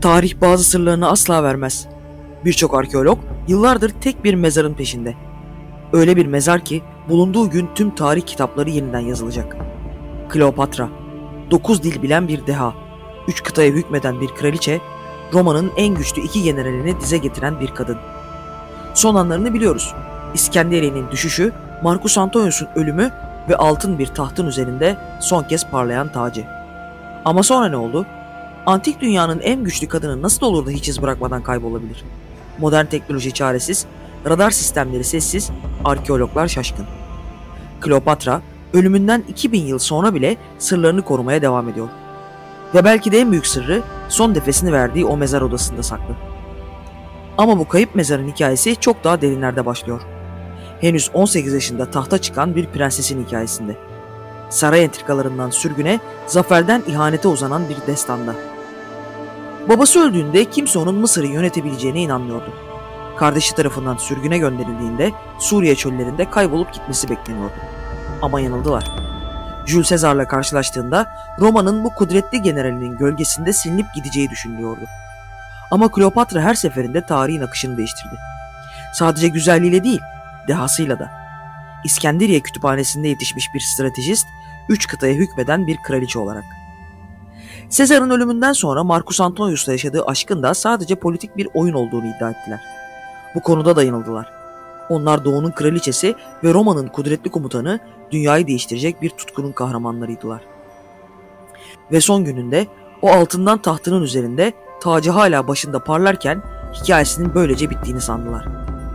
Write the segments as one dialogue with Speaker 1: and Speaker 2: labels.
Speaker 1: Tarih bazı sırlarını asla vermez. Birçok arkeolog yıllardır tek bir mezarın peşinde. Öyle bir mezar ki bulunduğu gün tüm tarih kitapları yeniden yazılacak. Kleopatra, 9 dil bilen bir deha, 3 kıtaya hükmeden bir kraliçe, Roma'nın en güçlü 2 generalini dize getiren bir kadın. Son anlarını biliyoruz. İskenderiye'nin düşüşü, Marcus Antonius'un ölümü ve altın bir tahtın üzerinde son kez parlayan tacı. Ama sonra ne oldu? Antik dünyanın en güçlü kadını nasıl olur da hiç iz bırakmadan kaybolabilir? Modern teknoloji çaresiz, radar sistemleri sessiz, arkeologlar şaşkın. Kleopatra, ölümünden 2000 yıl sonra bile sırlarını korumaya devam ediyor. Ve belki de en büyük sırrı son nefesini verdiği o mezar odasında saklı. Ama bu kayıp mezarın hikayesi çok daha derinlerde başlıyor. Henüz 18 yaşında tahta çıkan bir prensesin hikayesinde. Saray entrikalarından sürgüne, zaferden ihanete uzanan bir destanda. Babası öldüğünde kimse onun Mısır'ı yönetebileceğine inanmıyordu. Kardeşi tarafından sürgüne gönderildiğinde Suriye çöllerinde kaybolup gitmesi bekleniyordu. Ama yanıldılar. Jules Caesar'la karşılaştığında Roma'nın bu kudretli generalinin gölgesinde silinip gideceği düşünülüyordu. Ama Kleopatra her seferinde tarihin akışını değiştirdi. Sadece güzelliğiyle değil, dehasıyla da. İskenderiye kütüphanesinde yetişmiş bir stratejist, 3 kıtaya hükmeden bir kraliçe olarak. Sezar'ın ölümünden sonra Marcus Antonius'la yaşadığı aşkın da sadece politik bir oyun olduğunu iddia ettiler. Bu konuda da yanıldılar. Onlar Doğu'nun kraliçesi ve Roma'nın kudretli komutanı, dünyayı değiştirecek bir tutkunun kahramanlarıydılar. Ve son gününde o altından tahtının üzerinde tacı hala başında parlarken hikayesinin böylece bittiğini sandılar.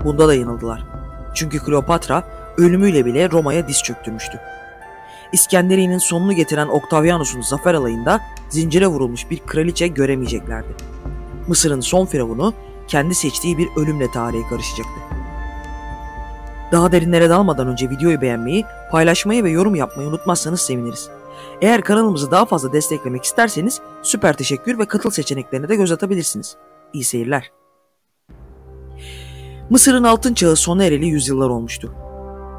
Speaker 1: Bunda da yanıldılar. Çünkü Kleopatra ölümüyle bile Roma'ya diz çöktürmüştü. İskenderiye'nin sonunu getiren Octavianus'un zafer alayında zincire vurulmuş bir kraliçe göremeyeceklerdi. Mısır'ın son firavunu kendi seçtiği bir ölümle tarihe karışacaktı. Daha derinlere dalmadan önce videoyu beğenmeyi, paylaşmayı ve yorum yapmayı unutmazsanız seviniriz. Eğer kanalımızı daha fazla desteklemek isterseniz süper teşekkür ve katıl seçeneklerine de göz atabilirsiniz. İyi seyirler. Mısır'ın altın çağı sona ereli yüzyıllar olmuştu.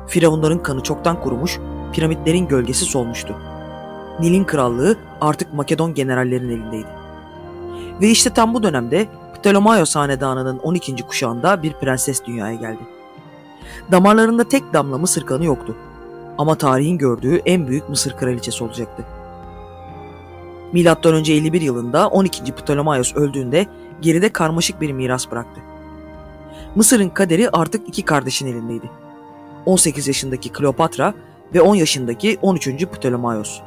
Speaker 1: Firavunların kanı çoktan kurumuş, piramitlerin gölgesi solmuştu. Nil'in krallığı artık Makedon generallerin elindeydi. Ve işte tam bu dönemde Ptolemaios hanedanının 12. kuşağında bir prenses dünyaya geldi. Damarlarında tek damla Mısır kanı yoktu. Ama tarihin gördüğü en büyük Mısır kraliçesi olacaktı. Milattan önce 51 yılında 12. Ptolemaios öldüğünde geride karmaşık bir miras bıraktı. Mısır'ın kaderi artık 2 kardeşin elindeydi. 18 yaşındaki Kleopatra ve 10 yaşındaki 13. Ptolemaios.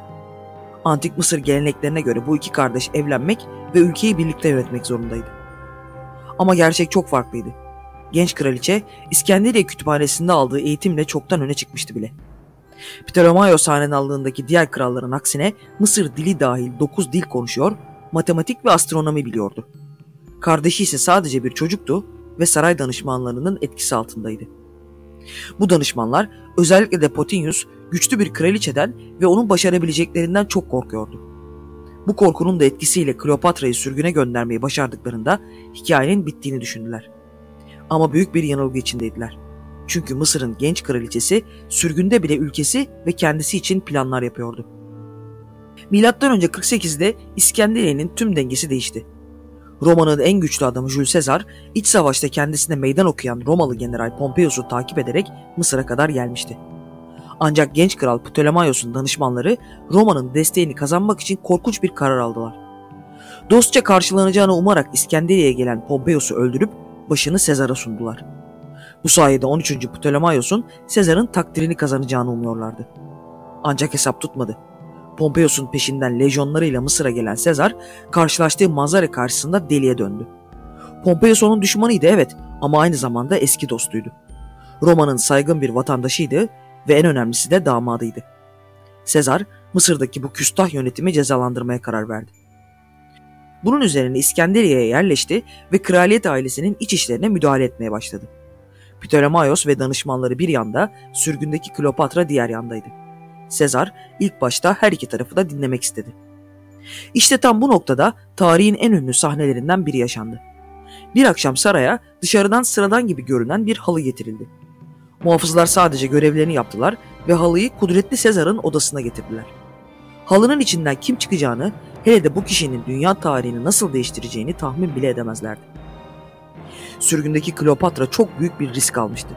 Speaker 1: Antik Mısır geleneklerine göre bu 2 kardeş evlenmek ve ülkeyi birlikte yönetmek zorundaydı. Ama gerçek çok farklıydı. Genç kraliçe İskenderiye kütüphanesinde aldığı eğitimle çoktan öne çıkmıştı bile. Ptolemaios hanedanlığındaki diğer kralların aksine Mısır dili dahil 9 dil konuşuyor, matematik ve astronomi biliyordu. Kardeşi ise sadece bir çocuktu ve saray danışmanlarının etkisi altındaydı. Bu danışmanlar, özellikle de Potinius, güçlü bir kraliçeden ve onun başarabileceklerinden çok korkuyordu. Bu korkunun da etkisiyle Kleopatra'yı sürgüne göndermeyi başardıklarında hikayenin bittiğini düşündüler. Ama büyük bir yanılgı içindeydiler. Çünkü Mısır'ın genç kraliçesi sürgünde bile ülkesi ve kendisi için planlar yapıyordu. Milattan önce 48'de İskenderiye'nin tüm dengesi değişti. Roma'nın en güçlü adamı Jules Caesar, iç savaşta kendisine meydan okuyan Romalı general Pompeius'u takip ederek Mısır'a kadar gelmişti. Ancak genç kral Ptolemaios'un danışmanları Roma'nın desteğini kazanmak için korkunç bir karar aldılar. Dostça karşılanacağını umarak İskenderiye'ye gelen Pompeius'u öldürüp başını Caesar'a sundular. Bu sayede 13. Ptolemaios'un Caesar'ın takdirini kazanacağını umuyorlardı. Ancak hesap tutmadı. Pompeius'un peşinden lejyonlarıyla Mısır'a gelen Caesar, karşılaştığı manzara karşısında deliye döndü. Pompeius onun düşmanıydı evet, ama aynı zamanda eski dostuydu. Roma'nın saygın bir vatandaşıydı ve en önemlisi de damadıydı. Caesar, Mısır'daki bu küstah yönetimi cezalandırmaya karar verdi. Bunun üzerine İskenderiye'ye yerleşti ve kraliyet ailesinin iç işlerine müdahale etmeye başladı. Ptolemaios ve danışmanları bir yanda, sürgündeki Kleopatra diğer yandaydı. Caesar ilk başta her iki tarafı da dinlemek istedi. İşte tam bu noktada tarihin en ünlü sahnelerinden biri yaşandı. Bir akşam saraya dışarıdan sıradan gibi görünen bir halı getirildi. Muhafızlar sadece görevlerini yaptılar ve halıyı kudretli Caesar'ın odasına getirdiler. Halının içinden kim çıkacağını, hele de bu kişinin dünya tarihini nasıl değiştireceğini tahmin bile edemezlerdi. Sürgündeki Kleopatra çok büyük bir risk almıştı.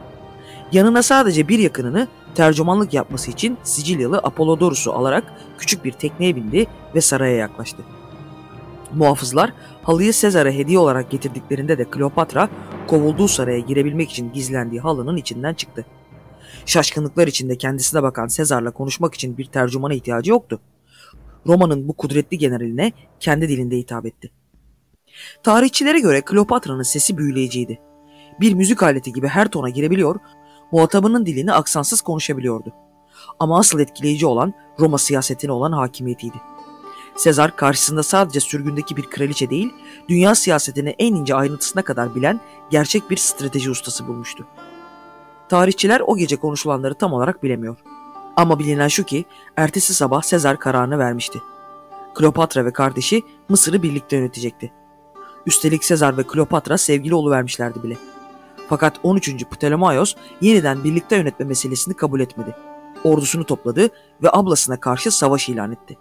Speaker 1: Yanına sadece bir yakınını tercümanlık yapması için Sicilyalı Apollodorus'u alarak küçük bir tekneye bindi ve saraya yaklaştı. Muhafızlar halıyı Sezar'a hediye olarak getirdiklerinde de Kleopatra kovulduğu saraya girebilmek için gizlendiği halının içinden çıktı. Şaşkınlıklar içinde kendisine bakan Sezar'la konuşmak için bir tercümana ihtiyacı yoktu. Roma'nın bu kudretli generaline kendi dilinde hitap etti. Tarihçilere göre Kleopatra'nın sesi büyüleyiciydi. Bir müzik aleti gibi her tona girebiliyor, muhatabının dilini aksansız konuşabiliyordu. Ama asıl etkileyici olan Roma siyasetine olan hakimiyetiydi. Sezar karşısında sadece sürgündeki bir kraliçe değil, dünya siyasetini en ince ayrıntısına kadar bilen gerçek bir strateji ustası bulmuştu. Tarihçiler o gece konuşulanları tam olarak bilemiyor. Ama bilinen şu ki, ertesi sabah Sezar kararını vermişti. Kleopatra ve kardeşi Mısır'ı birlikte yönetecekti. Üstelik Sezar ve Kleopatra sevgili oluvermişlerdi bile. Fakat 13. Ptolemaios yeniden birlikte yönetme meselesini kabul etmedi. Ordusunu topladı ve ablasına karşı savaş ilan etti.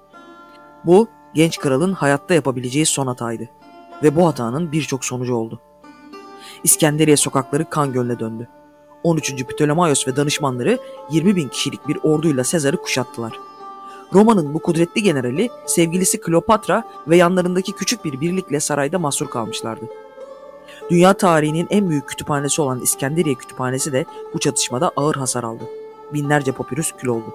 Speaker 1: Bu, genç kralın hayatta yapabileceği son hataydı. Ve bu hatanın birçok sonucu oldu. İskenderiye sokakları kan gölüne döndü. 13. Ptolemaios ve danışmanları 20.000 kişilik bir orduyla Sezar'ı kuşattılar. Roma'nın bu kudretli generali sevgilisi Kleopatra ve yanlarındaki küçük bir birlikle sarayda mahsur kalmışlardı. Dünya tarihinin en büyük kütüphanesi olan İskenderiye Kütüphanesi de bu çatışmada ağır hasar aldı. Binlerce papirüs kül oldu.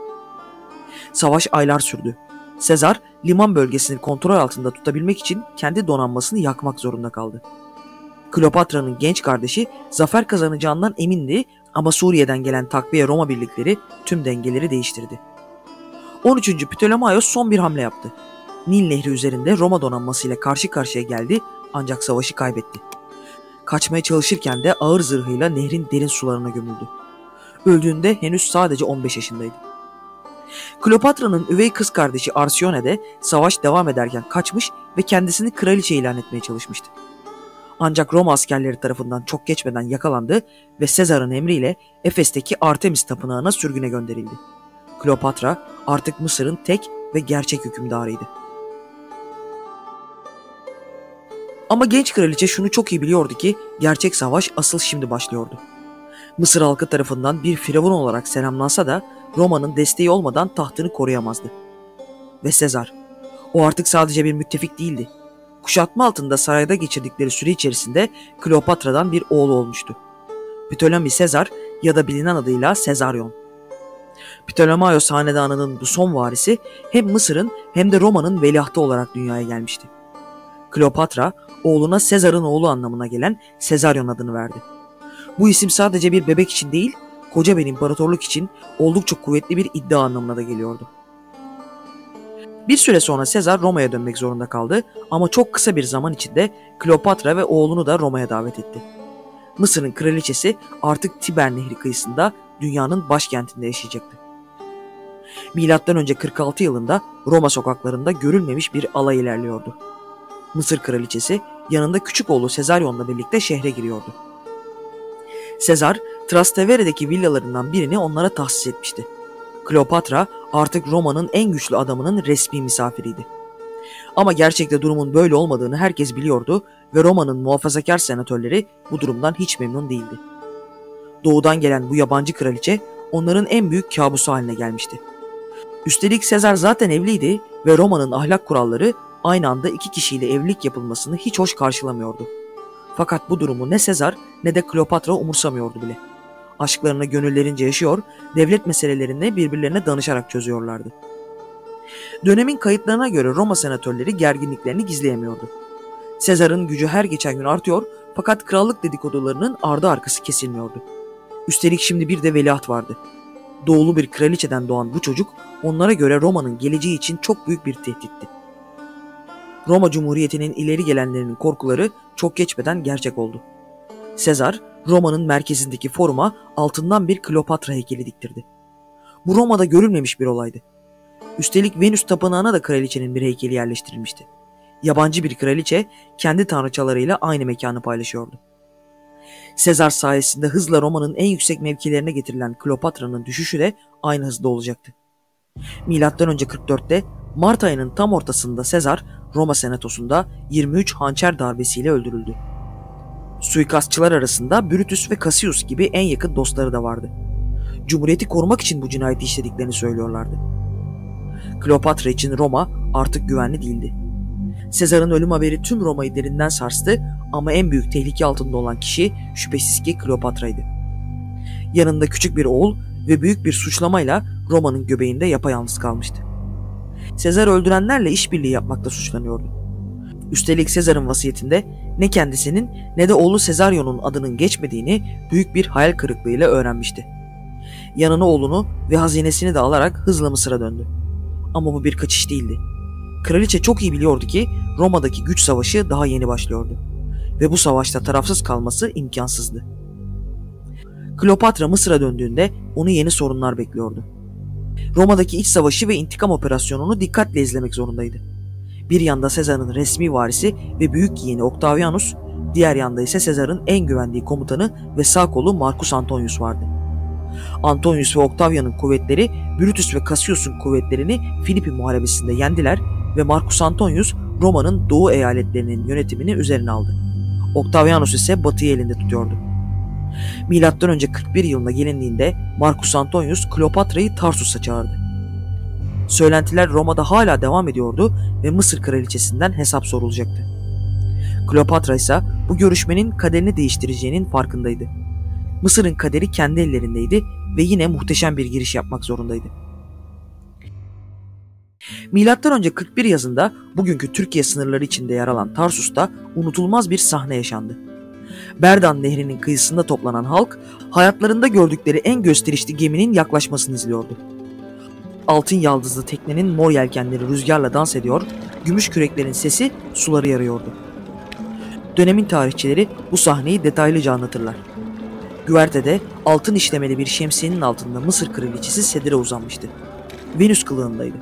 Speaker 1: Savaş aylar sürdü. Sezar, liman bölgesini kontrol altında tutabilmek için kendi donanmasını yakmak zorunda kaldı. Kleopatra'nın genç kardeşi zafer kazanacağından emindi ama Suriye'den gelen takviye Roma birlikleri tüm dengeleri değiştirdi. 13. Ptolemaios son bir hamle yaptı. Nil Nehri üzerinde Roma donanmasıyla karşı karşıya geldi ancak savaşı kaybetti. Kaçmaya çalışırken de ağır zırhıyla nehrin derin sularına gömüldü. Öldüğünde henüz sadece 15 yaşındaydı. Kleopatra'nın üvey kız kardeşi Arsione de savaş devam ederken kaçmış ve kendisini kraliçe ilan etmeye çalışmıştı. Ancak Roma askerleri tarafından çok geçmeden yakalandı ve Sezar'ın emriyle Efes'teki Artemis tapınağına sürgüne gönderildi. Kleopatra artık Mısır'ın tek ve gerçek hükümdarıydı. Ama genç kraliçe şunu çok iyi biliyordu ki gerçek savaş asıl şimdi başlıyordu. Mısır halkı tarafından bir firavun olarak selamlansa da Roma'nın desteği olmadan tahtını koruyamazdı. Ve Sezar, o artık sadece bir müttefik değildi. Kuşatma altında sarayda geçirdikleri süre içerisinde Kleopatra'dan bir oğlu olmuştu. Ptolemy Sezar ya da bilinen adıyla Sezaryon. Ptolemaios hanedanının bu son varisi hem Mısır'ın hem de Roma'nın veliahtı olarak dünyaya gelmişti. Kleopatra, oğluna Sezar'ın oğlu anlamına gelen Sezaryon adını verdi. Bu isim sadece bir bebek için değil, koca bir imparatorluk için oldukça kuvvetli bir iddia anlamına da geliyordu. Bir süre sonra Sezar Roma'ya dönmek zorunda kaldı ama çok kısa bir zaman içinde Kleopatra ve oğlunu da Roma'ya davet etti. Mısır'ın kraliçesi artık Tiber Nehri kıyısında dünyanın başkentinde yaşayacaktı. M.Ö. 46 yılında Roma sokaklarında görülmemiş bir alay ilerliyordu. Mısır kraliçesi yanında küçük oğlu Sezaryon'la birlikte şehre giriyordu. Sezar, Trastevere'deki villalarından birini onlara tahsis etmişti. Kleopatra artık Roma'nın en güçlü adamının resmi misafiriydi. Ama gerçekte durumun böyle olmadığını herkes biliyordu ve Roma'nın muhafazakar senatörleri bu durumdan hiç memnun değildi. Doğudan gelen bu yabancı kraliçe onların en büyük kabusu haline gelmişti. Üstelik Sezar zaten evliydi ve Roma'nın ahlak kuralları aynı anda iki kişiyle evlilik yapılmasını hiç hoş karşılamıyordu. Fakat bu durumu ne Sezar ne de Kleopatra umursamıyordu bile. Aşklarını gönüllerince yaşıyor, devlet meselelerini birbirlerine danışarak çözüyorlardı. Dönemin kayıtlarına göre Roma senatörleri gerginliklerini gizleyemiyordu. Sezar'ın gücü her geçen gün artıyor fakat krallık dedikodularının ardı arkası kesilmiyordu. Üstelik şimdi bir de veliaht vardı. Doğulu bir kraliçeden doğan bu çocuk onlara göre Roma'nın geleceği için çok büyük bir tehditti. Roma Cumhuriyeti'nin ileri gelenlerinin korkuları çok geçmeden gerçek oldu. Sezar, Roma'nın merkezindeki foruma altından bir Kleopatra heykeli diktirdi. Bu Roma'da görülmemiş bir olaydı. Üstelik Venüs tapınağına da kraliçenin bir heykeli yerleştirilmişti. Yabancı bir kraliçe kendi tanrıçalarıyla aynı mekanı paylaşıyordu. Sezar sayesinde hızla Roma'nın en yüksek mevkilerine getirilen Kleopatra'nın düşüşü de aynı hızda olacaktı. M.Ö. 44'te Mart ayının tam ortasında Sezar, Roma senatosunda 23 hançer darbesiyle öldürüldü. Suikastçılar arasında Brutus ve Cassius gibi en yakın dostları da vardı. Cumhuriyeti korumak için bu cinayeti işlediklerini söylüyorlardı. Kleopatra için Roma artık güvenli değildi. Sezar'ın ölüm haberi tüm Roma'yı derinden sarstı ama en büyük tehlike altında olan kişi şüphesiz ki Kleopatra'ydı. Yanında küçük bir oğul ve büyük bir suçlamayla Roma'nın göbeğinde yapayalnız kalmıştı. Sezar öldürenlerle işbirliği yapmakta suçlanıyordu. Üstelik Sezar'ın vasiyetinde ne kendisinin ne de oğlu Sezarion'un adının geçmediğini büyük bir hayal kırıklığıyla öğrenmişti. Yanına oğlunu ve hazinesini de alarak hızla Mısır'a döndü. Ama bu bir kaçış değildi. Kraliçe çok iyi biliyordu ki Roma'daki güç savaşı daha yeni başlıyordu. Ve bu savaşta tarafsız kalması imkansızdı. Kleopatra Mısır'a döndüğünde onu yeni sorunlar bekliyordu. Roma'daki iç savaşı ve intikam operasyonunu dikkatle izlemek zorundaydı. Bir yanda Sezar'ın resmi varisi ve büyük yeğeni Octavianus, diğer yanda ise Sezar'ın en güvendiği komutanı ve sağ kolu Marcus Antonius vardı. Antonius ve Octavian'ın kuvvetleri Brutus ve Cassius'un kuvvetlerini Filipi Muharebesi'nde yendiler ve Marcus Antonius Roma'nın doğu eyaletlerinin yönetimini üzerine aldı. Octavianus ise batıyı elinde tutuyordu. M.Ö. 41 yılına gelindiğinde Marcus Antonius Kleopatra'yı Tarsus'a çağırdı. Söylentiler Roma'da hala devam ediyordu ve Mısır kraliçesinden hesap sorulacaktı. Kleopatra ise bu görüşmenin kaderini değiştireceğinin farkındaydı. Mısır'ın kaderi kendi ellerindeydi ve yine muhteşem bir giriş yapmak zorundaydı. M.Ö. 41 yazında bugünkü Türkiye sınırları içinde yer alan Tarsus'ta unutulmaz bir sahne yaşandı. Berdan Nehri'nin kıyısında toplanan halk hayatlarında gördükleri en gösterişli geminin yaklaşmasını izliyordu. Altın yaldızlı teknenin mor yelkenleri rüzgarla dans ediyor, gümüş küreklerin sesi suları yarıyordu. Dönemin tarihçileri bu sahneyi detaylıca anlatırlar. Güvertede altın işlemeli bir şemsiyenin altında Mısır kraliçesi sedire uzanmıştı. Venüs kılığındaydı.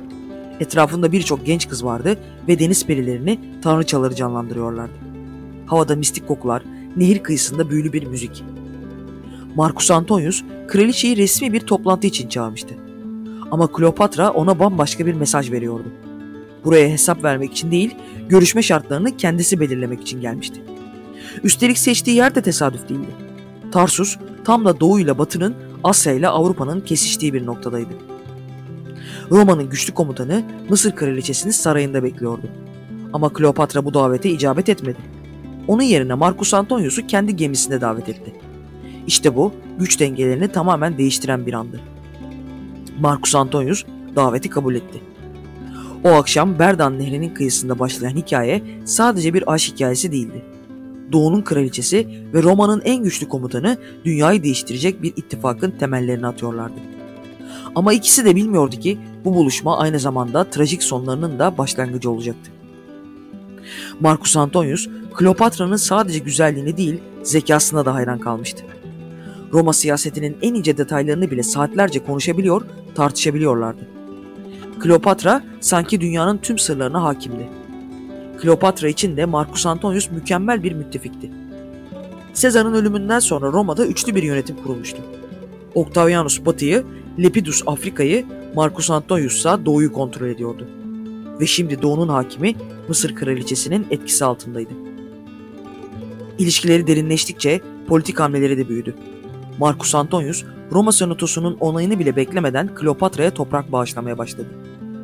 Speaker 1: Etrafında birçok genç kız vardı ve deniz perilerini tanrıçaları canlandırıyorlardı. Havada mistik kokular, nehir kıyısında büyülü bir müzik. Marcus Antonius kraliçeyi resmi bir toplantı için çağırmıştı. Ama Kleopatra ona bambaşka bir mesaj veriyordu. Buraya hesap vermek için değil, görüşme şartlarını kendisi belirlemek için gelmişti. Üstelik seçtiği yer de tesadüf değildi. Tarsus tam da Doğu ile Batı'nın, Asya ile Avrupa'nın kesiştiği bir noktadaydı. Roma'nın güçlü komutanı Mısır kraliçesini sarayında bekliyordu. Ama Kleopatra bu davete icabet etmedi. Onun yerine Marcus Antonius'u kendi gemisine davet etti. İşte bu güç dengelerini tamamen değiştiren bir andı. Marcus Antonius daveti kabul etti. O akşam Berdan Nehri'nin kıyısında başlayan hikaye sadece bir aşk hikayesi değildi. Doğu'nun kraliçesi ve Roma'nın en güçlü komutanı dünyayı değiştirecek bir ittifakın temellerini atıyorlardı. Ama ikisi de bilmiyordu ki bu buluşma aynı zamanda trajik sonlarının da başlangıcı olacaktı. Marcus Antonius, Kleopatra'nın sadece güzelliğine değil, zekasına da hayran kalmıştı. Roma siyasetinin en ince detaylarını bile saatlerce konuşabiliyor, tartışabiliyorlardı. Kleopatra sanki dünyanın tüm sırlarına hakimdi. Kleopatra için de Marcus Antonius mükemmel bir müttefikti. Sezar'ın ölümünden sonra Roma'da üçlü bir yönetim kurulmuştu. Octavianus Batı'yı, Lepidus Afrika'yı, Marcus Antonius ise Doğu'yu kontrol ediyordu. Ve şimdi Doğu'nun hakimi Mısır kraliçesinin etkisi altındaydı. İlişkileri derinleştikçe politik hamleleri de büyüdü. Marcus Antonius, Roma senatosunun onayını bile beklemeden Kleopatra'ya toprak bağışlamaya başladı.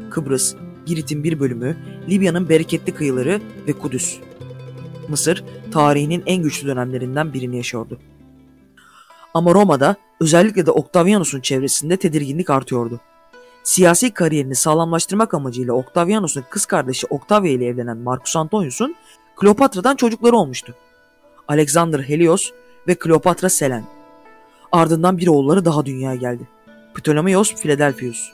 Speaker 1: Kıbrıs, Girit'in bir bölümü, Libya'nın bereketli kıyıları ve Kudüs. Mısır, tarihinin en güçlü dönemlerinden birini yaşıyordu. Ama Roma'da, özellikle de Octavianus'un çevresinde tedirginlik artıyordu. Siyasi kariyerini sağlamlaştırmak amacıyla Octavianus'un kız kardeşi Octavia ile evlenen Marcus Antonius'un Kleopatra'dan çocukları olmuştu. Alexander Helios ve Kleopatra Selen. Ardından bir oğulları daha dünyaya geldi. Ptolemaios Philadelphus.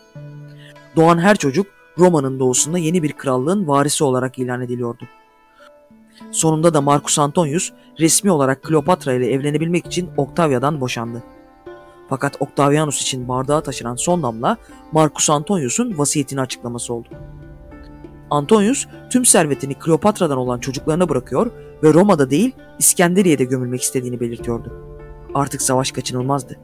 Speaker 1: Doğan her çocuk Roma'nın doğusunda yeni bir krallığın varisi olarak ilan ediliyordu. Sonunda da Marcus Antonius resmi olarak Kleopatra ile evlenebilmek için Octavia'dan boşandı. Fakat Octavianus için bardağa taşıran son damla Marcus Antonius'un vasiyetini açıklaması oldu. Antonius tüm servetini Kleopatra'dan olan çocuklarına bırakıyor ve Roma'da değil İskenderiye'de gömülmek istediğini belirtiyordu. Artık savaş kaçınılmazdı.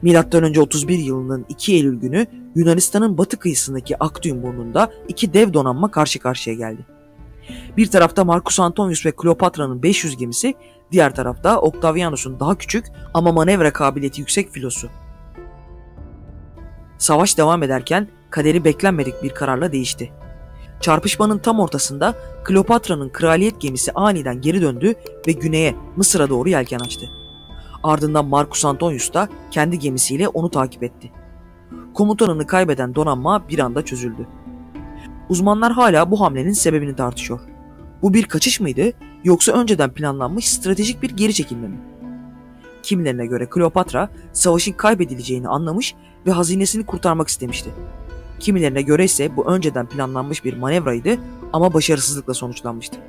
Speaker 1: M.Ö. 31 yılının 2 Eylül günü Yunanistan'ın batı kıyısındaki Aktium burnunda iki dev donanma karşı karşıya geldi. Bir tarafta Marcus Antonius ve Kleopatra'nın 500 gemisi, diğer tarafta Octavianus'un daha küçük ama manevra kabiliyeti yüksek filosu. Savaş devam ederken kaderi beklenmedik bir kararla değişti. Çarpışmanın tam ortasında Kleopatra'nın kraliyet gemisi aniden geri döndü ve güneye Mısır'a doğru yelken açtı. Ardından Marcus Antonius da kendi gemisiyle onu takip etti. Komutanını kaybeden donanma bir anda çözüldü. Uzmanlar hala bu hamlenin sebebini tartışıyor. Bu bir kaçış mıydı yoksa önceden planlanmış stratejik bir geri çekilme mi? Kimilerine göre Kleopatra savaşın kaybedileceğini anlamış ve hazinesini kurtarmak istemişti. Kimilerine göre ise bu önceden planlanmış bir manevraydı ama başarısızlıkla sonuçlanmıştı.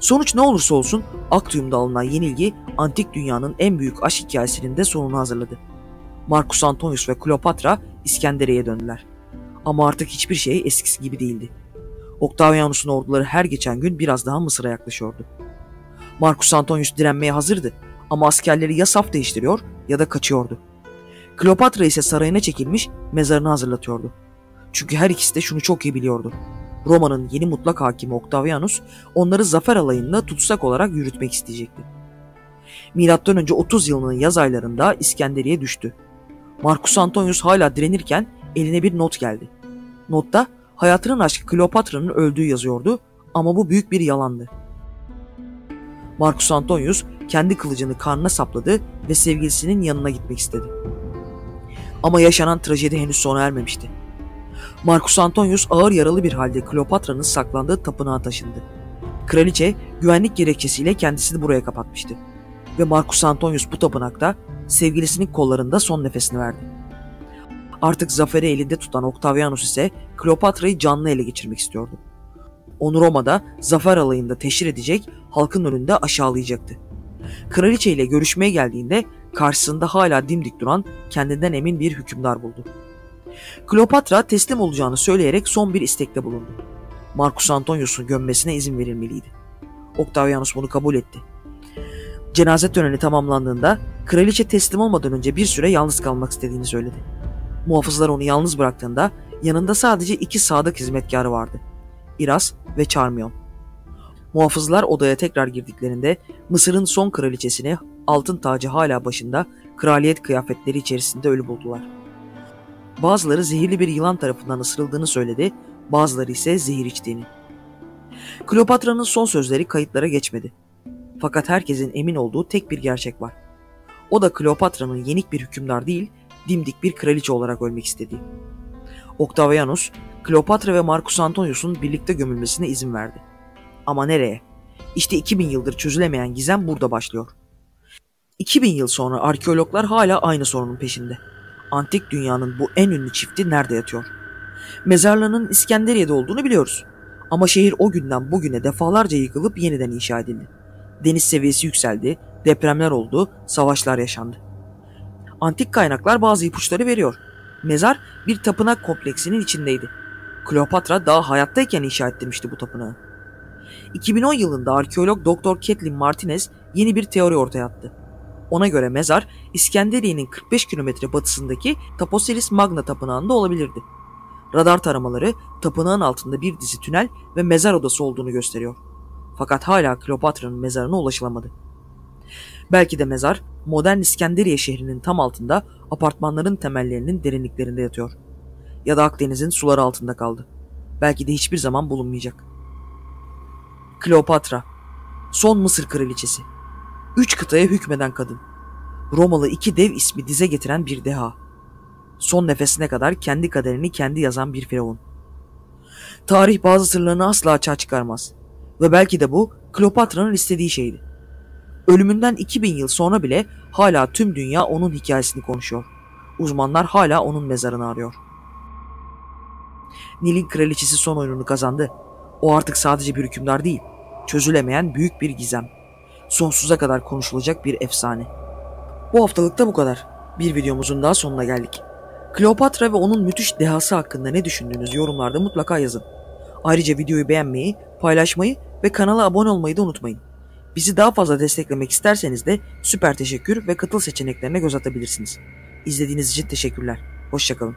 Speaker 1: Sonuç ne olursa olsun Aktium'da alınan yenilgi antik dünyanın en büyük aşk hikayesinin de sonunu hazırladı. Marcus Antonius ve Kleopatra İskenderiye'ye döndüler. Ama artık hiçbir şey eskisi gibi değildi. Octavianus'un orduları her geçen gün biraz daha Mısır'a yaklaşıyordu. Marcus Antonius direnmeye hazırdı ama askerleri ya saf değiştiriyor ya da kaçıyordu. Kleopatra ise sarayına çekilmiş mezarını hazırlatıyordu. Çünkü her ikisi de şunu çok iyi biliyordu. Roma'nın yeni mutlak hakimi Octavianus onları zafer alayında tutsak olarak yürütmek isteyecekti. M.Ö. 30 yılının yaz aylarında İskenderiye düştü. Marcus Antonius hala direnirken eline bir not geldi. Notta hayatının aşkı Kleopatra'nın öldüğü yazıyordu ama bu büyük bir yalandı. Marcus Antonius kendi kılıcını karnına sapladı ve sevgilisinin yanına gitmek istedi. Ama yaşanan trajedi henüz sona ermemişti. Marcus Antonius ağır yaralı bir halde Kleopatra'nın saklandığı tapınağa taşındı. Kraliçe güvenlik gerekçesiyle kendisini buraya kapatmıştı. Ve Marcus Antonius bu tapınakta sevgilisinin kollarında son nefesini verdi. Artık zaferi elinde tutan Octavianus ise Kleopatra'yı canlı ele geçirmek istiyordu. Onu Roma'da zafer alayında teşhir edecek, halkın önünde aşağılayacaktı. Kraliçe ile görüşmeye geldiğinde karşısında hala dimdik duran, kendinden emin bir hükümdar buldu. Kleopatra teslim olacağını söyleyerek son bir istekte bulundu. Marcus Antonius'un gömmesine izin verilmeliydi. Octavianus bunu kabul etti. Cenaze töreni tamamlandığında kraliçe teslim olmadan önce bir süre yalnız kalmak istediğini söyledi. Muhafızlar onu yalnız bıraktığında yanında sadece 2 sadık hizmetkarı vardı. İras ve Charmion. Muhafızlar odaya tekrar girdiklerinde Mısır'ın son kraliçesini altın tacı hala başında kraliyet kıyafetleri içerisinde ölü buldular. Bazıları zehirli bir yılan tarafından ısırıldığını söyledi, bazıları ise zehir içtiğini. Kleopatra'nın son sözleri kayıtlara geçmedi. Fakat herkesin emin olduğu tek bir gerçek var. O da Kleopatra'nın yenik bir hükümdar değil, dimdik bir kraliçe olarak ölmek istediği. Octavianus, Kleopatra ve Marcus Antonius'un birlikte gömülmesine izin verdi. Ama nereye? İşte 2000 yıldır çözülemeyen gizem burada başlıyor. 2000 yıl sonra arkeologlar hala aynı sorunun peşinde. Antik dünyanın bu en ünlü çifti nerede yatıyor? Mezarlarının İskenderiye'de olduğunu biliyoruz. Ama şehir o günden bugüne defalarca yıkılıp yeniden inşa edildi. Deniz seviyesi yükseldi, depremler oldu, savaşlar yaşandı. Antik kaynaklar bazı ipuçları veriyor. Mezar bir tapınak kompleksinin içindeydi. Kleopatra daha hayattayken inşa ettirmişti bu tapınağı. 2010 yılında arkeolog Dr. Kathleen Martinez yeni bir teori ortaya attı. Ona göre mezar İskenderiye'nin 45 kilometre batısındaki Taposiris Magna tapınağında olabilirdi. Radar taramaları tapınağın altında bir dizi tünel ve mezar odası olduğunu gösteriyor. Fakat hala Kleopatra'nın mezarına ulaşılamadı. Belki de mezar modern İskenderiye şehrinin tam altında apartmanların temellerinin derinliklerinde yatıyor. Ya da Akdeniz'in suları altında kaldı. Belki de hiçbir zaman bulunmayacak. Kleopatra, son Mısır kraliçesi. 3 kıtaya hükmeden kadın. Romalı 2 dev ismi dize getiren bir deha. Son nefesine kadar kendi kaderini kendi yazan bir firavun. Tarih bazı sırlarını asla açığa çıkarmaz. Ve belki de bu Kleopatra'nın istediği şeydi. Ölümünden 2000 yıl sonra bile hala tüm dünya onun hikayesini konuşuyor. Uzmanlar hala onun mezarını arıyor. Nil'in kraliçesi son oyununu kazandı. O artık sadece bir hükümdar değil, çözülemeyen büyük bir gizem. Sonsuza kadar konuşulacak bir efsane. Bu haftalıkta bu kadar. Bir videomuzun daha sonuna geldik. Kleopatra ve onun müthiş dehası hakkında ne düşündüğünüz yorumlarda mutlaka yazın. Ayrıca videoyu beğenmeyi, paylaşmayı ve kanala abone olmayı da unutmayın. Bizi daha fazla desteklemek isterseniz de süper teşekkür ve katıl seçeneklerine göz atabilirsiniz. İzlediğiniz için teşekkürler. Hoşça kalın.